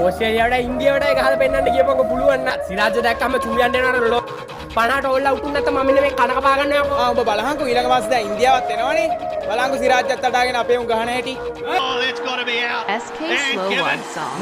ඕස්ට්‍රේලියාවට ඉන්දියාවට ගහලා පෙන්නන්න කියපන්කො පුළුවන් නම් සිරාජ් දැක්කම චුමියන් දෙනවනේ ලො 50ට ඕල්ලා උතුන් නැත්නම් මම මෙන්න මේ කනක පා ගන්න යකෝ ඔබ බලහන්කෝ ඊළඟ මාසේ දැන් ඉන්දියාවත් එනවනේ බලහන්කෝ සිරාජ්ත් අටාගෙන අපේ උන් ගහන හැටි SK Slow One song.